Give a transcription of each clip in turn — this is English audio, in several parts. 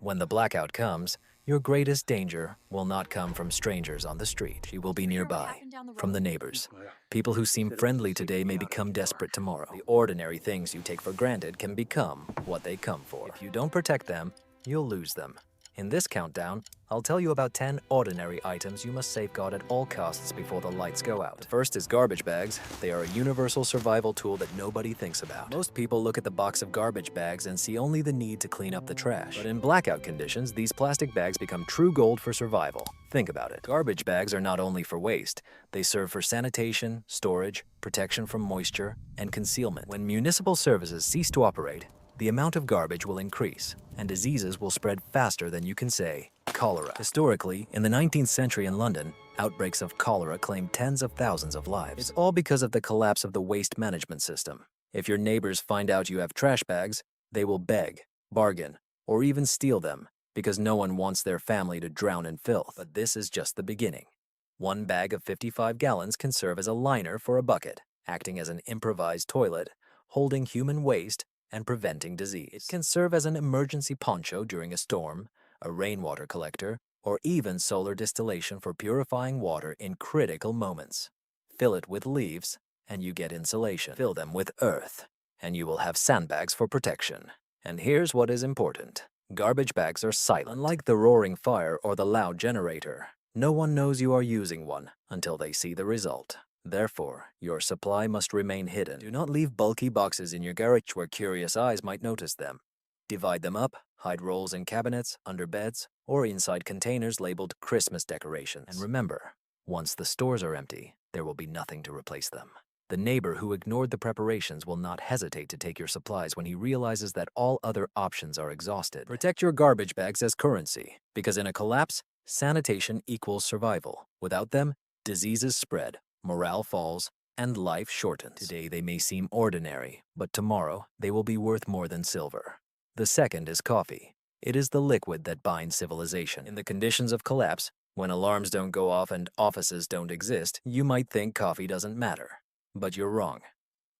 When the blackout comes, your greatest danger will not come from strangers on the street. She will be nearby, from the neighbors. People who seem friendly today may become desperate tomorrow. The ordinary things you take for granted can become what they come for. If you don't protect them, you'll lose them. In this countdown, I'll tell you about 10 ordinary items you must safeguard at all costs before the lights go out. The first is garbage bags. They are a universal survival tool that nobody thinks about. Most people look at the box of garbage bags and see only the need to clean up the trash. But in blackout conditions, these plastic bags become true gold for survival. Think about it. Garbage bags are not only for waste, they serve for sanitation, storage, protection from moisture, and concealment. When municipal services cease to operate, the amount of garbage will increase, and diseases will spread faster than you can say cholera. Historically, in the 19th century in London, outbreaks of cholera claimed tens of thousands of lives. It's all because of the collapse of the waste management system. If your neighbors find out you have trash bags, they will beg, bargain, or even steal them, because no one wants their family to drown in filth. But this is just the beginning. One bag of 55 gallons can serve as a liner for a bucket, acting as an improvised toilet, holding human waste and preventing disease. It can serve as an emergency poncho during a storm, a rainwater collector, or even solar distillation for purifying water in critical moments. Fill it with leaves, and you get insulation. Fill them with earth, and you will have sandbags for protection. And here's what is important. Garbage bags are silent. Unlike the roaring fire or the loud generator, no one knows you are using one until they see the result. Therefore, your supply must remain hidden. Do not leave bulky boxes in your garage where curious eyes might notice them. Divide them up, hide rolls in cabinets, under beds, or inside containers labeled Christmas decorations. And remember, once the stores are empty, there will be nothing to replace them. The neighbor who ignored the preparations will not hesitate to take your supplies when he realizes that all other options are exhausted. Protect your garbage bags as currency, because in a collapse, sanitation equals survival. Without them, diseases spread, morale falls, and life shortens. Today they may seem ordinary, but tomorrow they will be worth more than silver. The second is coffee. It is the liquid that binds civilization. In the conditions of collapse, when alarms don't go off and offices don't exist, you might think coffee doesn't matter. But you're wrong.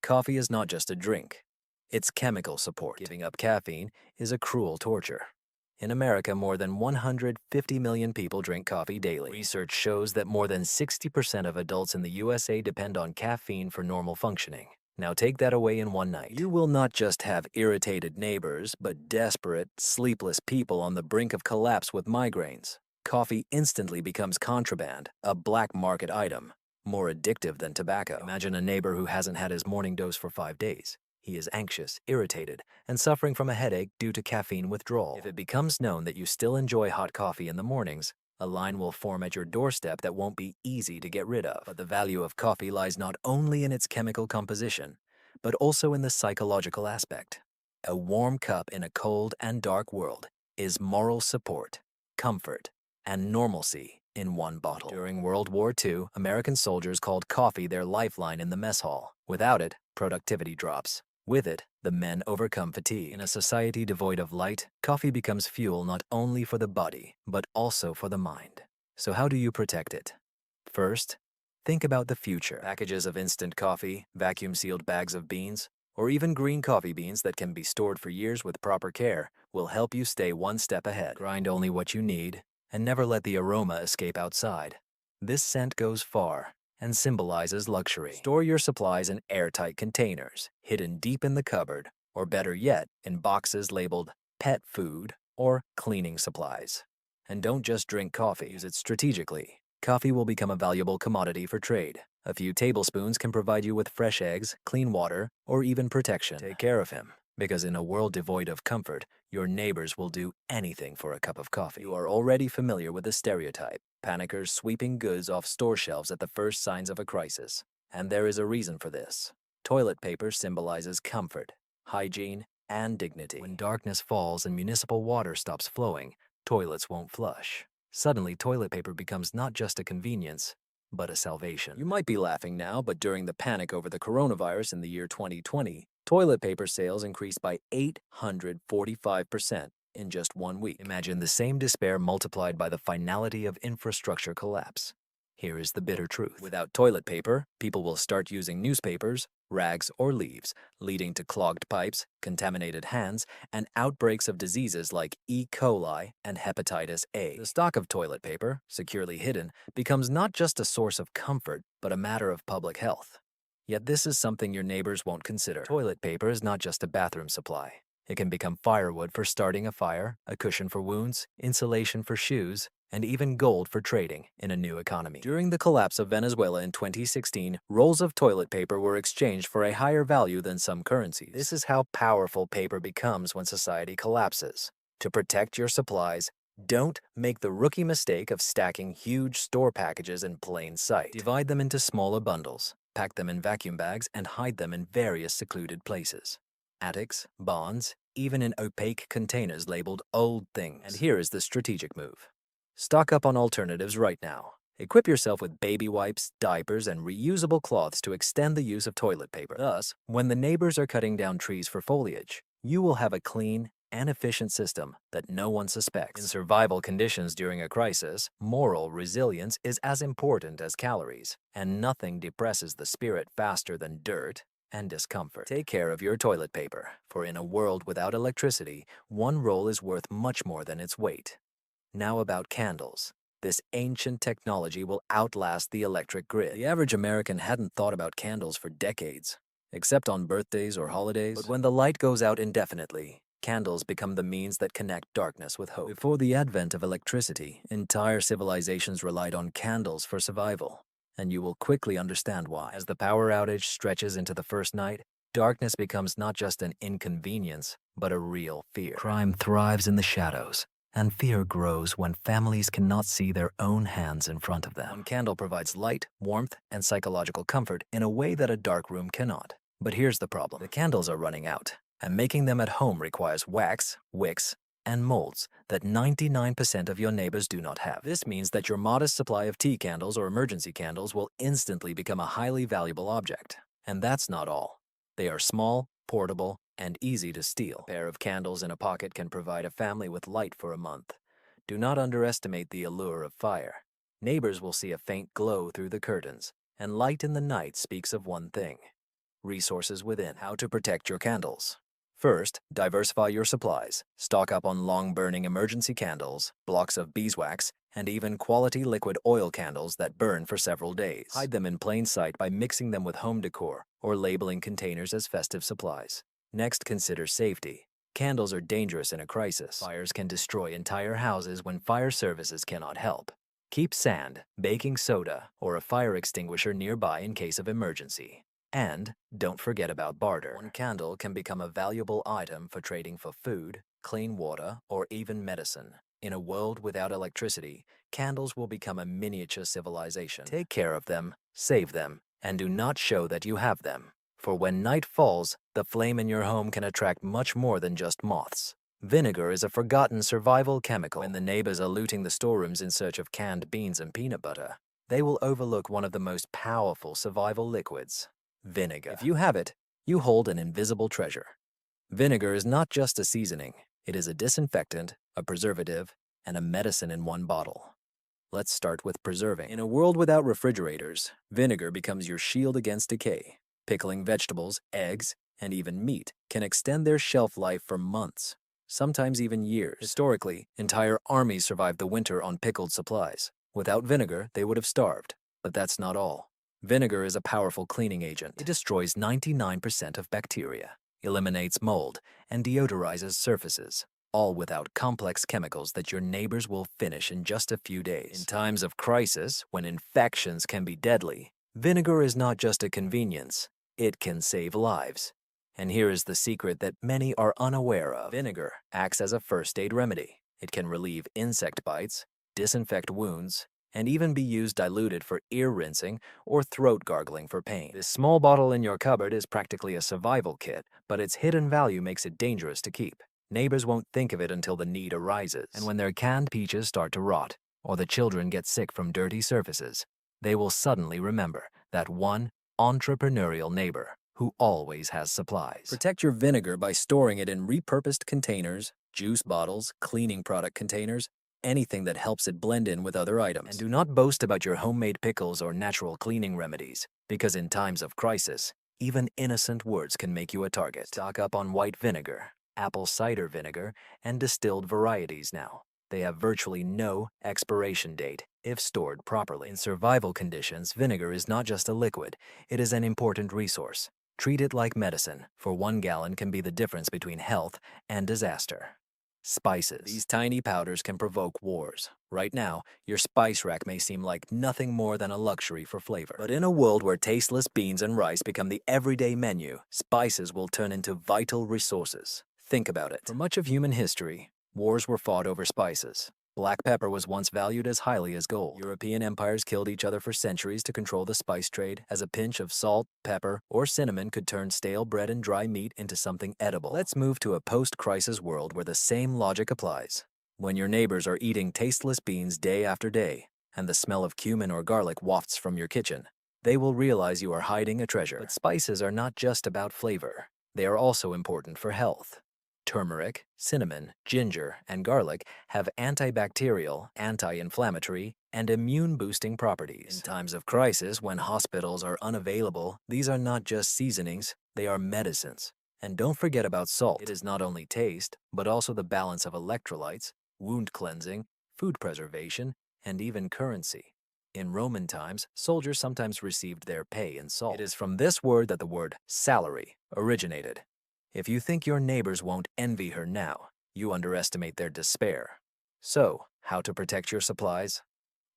Coffee is not just a drink. It's chemical support. Giving up caffeine is a cruel torture. In America, more than 150 million people drink coffee daily. Research shows that more than 60% of adults in the USA depend on caffeine for normal functioning. Now take that away in one night. You will not just have irritated neighbors, but desperate, sleepless people on the brink of collapse with migraines. Coffee instantly becomes contraband, a black market item, more addictive than tobacco. Imagine a neighbor who hasn't had his morning dose for 5 days. He is anxious, irritated, and suffering from a headache due to caffeine withdrawal. If it becomes known that you still enjoy hot coffee in the mornings, a line will form at your doorstep that won't be easy to get rid of. But the value of coffee lies not only in its chemical composition, but also in the psychological aspect. A warm cup in a cold and dark world is moral support, comfort, and normalcy in one bottle. During World War II, American soldiers called coffee their lifeline in the mess hall. Without it, productivity drops. With it, the men overcome fatigue. In a society devoid of light, coffee becomes fuel not only for the body, but also for the mind. So how do you protect it? First, think about the future. Packages of instant coffee, vacuum-sealed bags of beans, or even green coffee beans that can be stored for years with proper care will help you stay one step ahead. Grind only what you need, and never let the aroma escape outside. This scent goes far and symbolizes luxury. Store your supplies in airtight containers, hidden deep in the cupboard, or better yet, in boxes labeled pet food or cleaning supplies. And don't just drink coffee, use it strategically. Coffee will become a valuable commodity for trade. A few tablespoons can provide you with fresh eggs, clean water, or even protection. Take care of him, because in a world devoid of comfort, your neighbors will do anything for a cup of coffee. You are already familiar with the stereotype. Panickers sweeping goods off store shelves at the first signs of a crisis. And there is a reason for this. Toilet paper symbolizes comfort, hygiene, and dignity. When darkness falls and municipal water stops flowing, toilets won't flush. Suddenly, toilet paper becomes not just a convenience, but a salvation. You might be laughing now, but during the panic over the coronavirus in the year 2020, toilet paper sales increased by 845%. In just 1 week. Imagine the same despair multiplied by the finality of infrastructure collapse. Here is the bitter truth. Without toilet paper, people will start using newspapers, rags, or leaves, leading to clogged pipes, contaminated hands, and outbreaks of diseases like E. coli and hepatitis A. The stock of toilet paper, securely hidden, becomes not just a source of comfort, but a matter of public health. Yet this is something your neighbors won't consider. Toilet paper is not just a bathroom supply. It can become firewood for starting a fire, a cushion for wounds, insulation for shoes, and even gold for trading in a new economy. During the collapse of Venezuela in 2016, rolls of toilet paper were exchanged for a higher value than some currencies. This is how powerful paper becomes when society collapses. To protect your supplies, don't make the rookie mistake of stacking huge store packages in plain sight. Divide them into smaller bundles, pack them in vacuum bags, and hide them in various secluded places. Attics, barns, even in opaque containers labeled old things. And here is the strategic move. Stock up on alternatives right now. Equip yourself with baby wipes, diapers, and reusable cloths to extend the use of toilet paper. Thus, when the neighbors are cutting down trees for foliage, you will have a clean and efficient system that no one suspects. In survival conditions during a crisis, moral resilience is as important as calories, and nothing depresses the spirit faster than dirt and discomfort. Take care of your toilet paper, for in a world without electricity, one roll is worth much more than its weight. Now about candles. This ancient technology will outlast the electric grid. The average American hadn't thought about candles for decades, except on birthdays or holidays. But when the light goes out indefinitely, candles become the means that connect darkness with hope. Before the advent of electricity, entire civilizations relied on candles for survival. And you will quickly understand why. As the power outage stretches into the first night, darkness becomes not just an inconvenience, but a real fear. Crime thrives in the shadows, and fear grows when families cannot see their own hands in front of them. One candle provides light, warmth, and psychological comfort in a way that a dark room cannot. But here's the problem. The candles are running out, and making them at home requires wax, wicks, and molds that 99% of your neighbors do not have. This means that your modest supply of tea candles or emergency candles will instantly become a highly valuable object. And that's not all. They are small, portable, and easy to steal. A pair of candles in a pocket can provide a family with light for a month. Do not underestimate the allure of fire. Neighbors will see a faint glow through the curtains, and light in the night speaks of one thing: resources within. How to protect your candles. First, diversify your supplies. Stock up on long-burning emergency candles, blocks of beeswax, and even quality liquid oil candles that burn for several days. Hide them in plain sight by mixing them with home decor or labeling containers as festive supplies. Next, consider safety. Candles are dangerous in a crisis. Fires can destroy entire houses when fire services cannot help. Keep sand, baking soda, or a fire extinguisher nearby in case of emergency. And don't forget about barter. One candle can become a valuable item for trading for food, clean water, or even medicine. In a world without electricity, candles will become a miniature civilization. Take care of them, save them, and do not show that you have them. For when night falls, the flame in your home can attract much more than just moths. Vinegar is a forgotten survival chemical. When the neighbors are looting the storerooms in search of canned beans and peanut butter, they will overlook one of the most powerful survival liquids: vinegar. If you have it, you hold an invisible treasure. Vinegar is not just a seasoning. It is a disinfectant, a preservative, and a medicine in one bottle. Let's start with preserving. In a world without refrigerators, vinegar becomes your shield against decay. Pickling vegetables, eggs, and even meat can extend their shelf life for months, sometimes even years. Historically, entire armies survived the winter on pickled supplies. Without vinegar, they would have starved. But that's not all. Vinegar is a powerful cleaning agent. It destroys 99% of bacteria, eliminates mold, and deodorizes surfaces, all without complex chemicals that your neighbors will finish in just a few days. In times of crisis, when infections can be deadly, vinegar is not just a convenience. It can save lives. And here is the secret that many are unaware of. Vinegar acts as a first aid remedy. It can relieve insect bites, disinfect wounds, and even be used diluted for ear rinsing or throat gargling for pain. This small bottle in your cupboard is practically a survival kit, but its hidden value makes it dangerous to keep. Neighbors won't think of it until the need arises. And when their canned peaches start to rot, or the children get sick from dirty surfaces, they will suddenly remember that one entrepreneurial neighbor who always has supplies. Protect your vinegar by storing it in repurposed containers, juice bottles, cleaning product containers, anything that helps it blend in with other items. And do not boast about your homemade pickles or natural cleaning remedies, because in times of crisis, even innocent words can make you a target. Stock up on white vinegar, apple cider vinegar, and distilled varieties now. They have virtually no expiration date if stored properly. In survival conditions, vinegar is not just a liquid, it is an important resource. Treat it like medicine, for 1 gallon can be the difference between health and disaster. Spices. These tiny powders can provoke wars. Right now, your spice rack may seem like nothing more than a luxury for flavor. But in a world where tasteless beans and rice become the everyday menu, spices will turn into vital resources. Think about it. For much of human history, wars were fought over spices. Black pepper was once valued as highly as gold. European empires killed each other for centuries to control the spice trade, as a pinch of salt, pepper, or cinnamon could turn stale bread and dry meat into something edible. Let's move to a post-crisis world where the same logic applies. When your neighbors are eating tasteless beans day after day, and the smell of cumin or garlic wafts from your kitchen, they will realize you are hiding a treasure. But spices are not just about flavor. They are also important for health. Turmeric, cinnamon, ginger, and garlic have antibacterial, anti-inflammatory, and immune-boosting properties. In times of crisis, when hospitals are unavailable, these are not just seasonings, they are medicines. And don't forget about salt. It is not only taste, but also the balance of electrolytes, wound cleansing, food preservation, and even currency. In Roman times, soldiers sometimes received their pay in salt. It is from this word that the word salary originated. If you think your neighbors won't envy her now, you underestimate their despair. So, how to protect your supplies?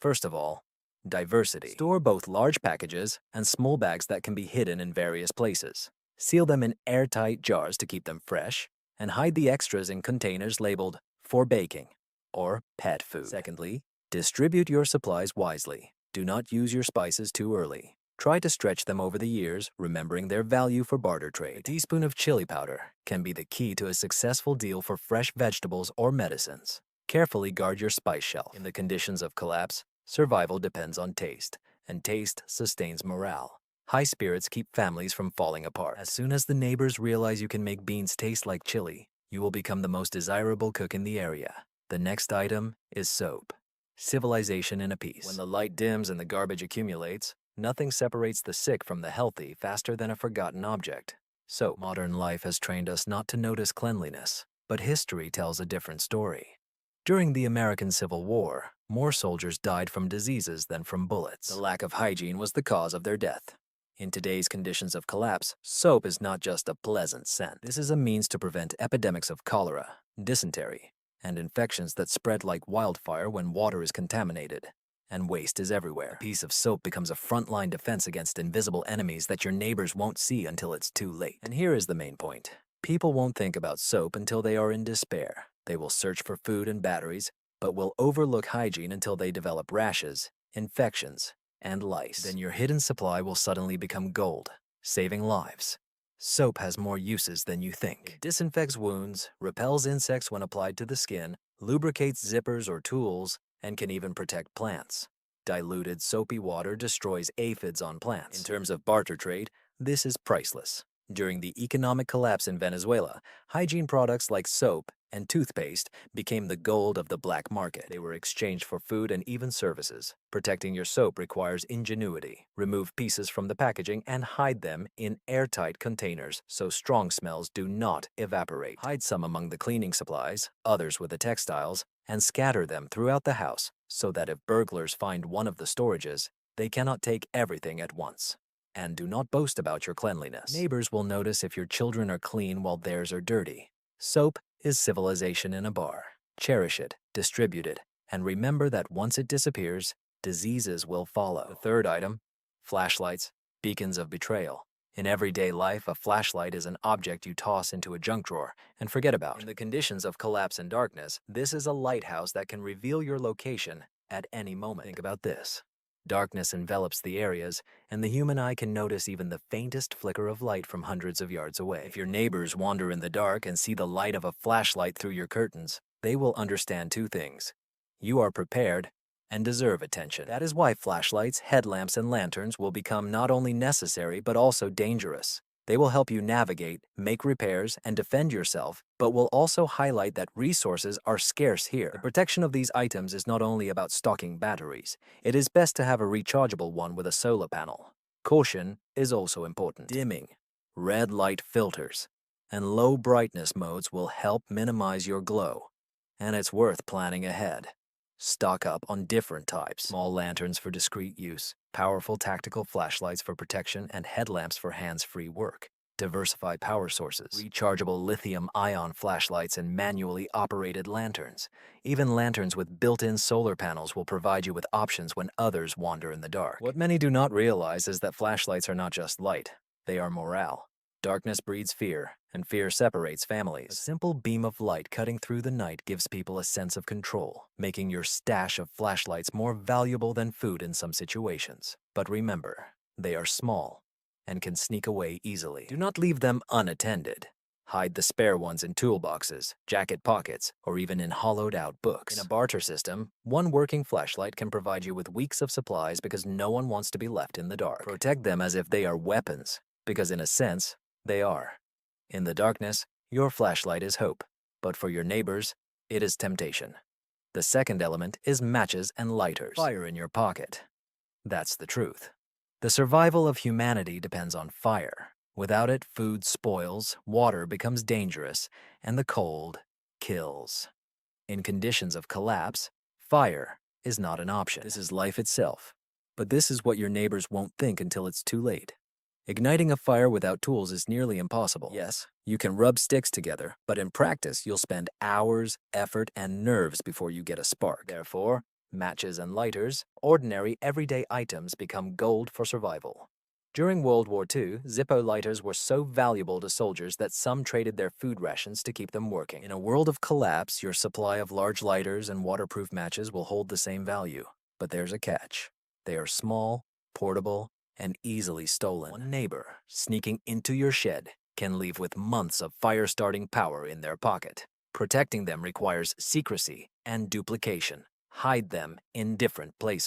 First of all, diversity. Store both large packages and small bags that can be hidden in various places. Seal them in airtight jars to keep them fresh, and hide the extras in containers labeled for baking or pet food. Secondly, distribute your supplies wisely. Do not use your spices too early. Try to stretch them over the years, remembering their value for barter trade. A teaspoon of chili powder can be the key to a successful deal for fresh vegetables or medicines. Carefully guard your spice shelf. In the conditions of collapse, survival depends on taste, and taste sustains morale. High spirits keep families from falling apart. As soon as the neighbors realize you can make beans taste like chili, you will become the most desirable cook in the area. The next item is soap. Civilization in a piece. When the light dims and the garbage accumulates, nothing separates the sick from the healthy faster than a forgotten object. So, modern life has trained us not to notice cleanliness, but history tells a different story. During the American Civil War, more soldiers died from diseases than from bullets. The lack of hygiene was the cause of their death. In today's conditions of collapse, soap is not just a pleasant scent. This is a means to prevent epidemics of cholera, dysentery, and infections that spread like wildfire when water is contaminated and waste is everywhere. A piece of soap becomes a frontline defense against invisible enemies that your neighbors won't see until it's too late. And here is the main point. People won't think about soap until they are in despair. They will search for food and batteries, but will overlook hygiene until they develop rashes, infections, and lice. Then your hidden supply will suddenly become gold, saving lives. Soap has more uses than you think. It disinfects wounds, repels insects when applied to the skin, lubricates zippers or tools, and can even protect plants. Diluted soapy water destroys aphids on plants. In terms of barter trade, this is priceless. During the economic collapse in Venezuela, hygiene products like soap and toothpaste became the gold of the black market. They were exchanged for food and even services. Protecting your soap requires ingenuity. Remove pieces from the packaging and hide them in airtight containers so strong smells do not evaporate. Hide some among the cleaning supplies, others with the textiles, and scatter them throughout the house so that if burglars find one of the storages, they cannot take everything at once. And do not boast about your cleanliness. Neighbors will notice if your children are clean while theirs are dirty. Soap is civilization in a bar. Cherish it, distribute it, and remember that once it disappears, diseases will follow. The third item, flashlights, beacons of betrayal. In everyday life, a flashlight is an object you toss into a junk drawer and forget about. In the conditions of collapse and darkness, this is a lighthouse that can reveal your location at any moment. Think about this. Darkness envelops the areas, and the human eye can notice even the faintest flicker of light from hundreds of yards away. If your neighbors wander in the dark and see the light of a flashlight through your curtains, they will understand two things. You are prepared and deserve attention. That is why flashlights, headlamps, and lanterns will become not only necessary but also dangerous. They will help you navigate, make repairs, and defend yourself, but will also highlight that resources are scarce here. The protection of these items is not only about stocking batteries. It is best to have a rechargeable one with a solar panel. Caution is also important. Dimming, red light filters, and low brightness modes will help minimize your glow, and it's worth planning ahead. Stock up on different types: small lanterns for discreet use, powerful tactical flashlights for protection, and headlamps for hands-free work. Diversify power sources: rechargeable lithium-ion flashlights and manually operated lanterns. Even lanterns with built-in solar panels will provide you with options when others wander in the dark. What many do not realize is that flashlights are not just light, they are morale. Darkness breeds fear, and fear separates families. A simple beam of light cutting through the night gives people a sense of control, making your stash of flashlights more valuable than food in some situations. But remember, they are small and can sneak away easily. Do not leave them unattended. Hide the spare ones in toolboxes, jacket pockets, or even in hollowed-out books. In a barter system, one working flashlight can provide you with weeks of supplies because no one wants to be left in the dark. Protect them as if they are weapons, because in a sense, they are. In the darkness, your flashlight is hope, but for your neighbors, it is temptation. The second element is matches and lighters. Fire in your pocket. That's the truth. The survival of humanity depends on fire. Without it, food spoils, water becomes dangerous, and the cold kills. In conditions of collapse, fire is not an option. This is life itself. But this is what your neighbors won't think until it's too late. Igniting a fire without tools is nearly impossible. Yes, you can rub sticks together, but in practice, you'll spend hours, effort, and nerves before you get a spark. Therefore, matches and lighters, ordinary everyday items, become gold for survival. During World War II, Zippo lighters were so valuable to soldiers that some traded their food rations to keep them working. In a world of collapse, your supply of large lighters and waterproof matches will hold the same value. But there's a catch. They are small, portable, and easily stolen. One neighbor sneaking into your shed can leave with months of fire-starting power in their pocket. Protecting them requires secrecy and duplication. Hide them in different places.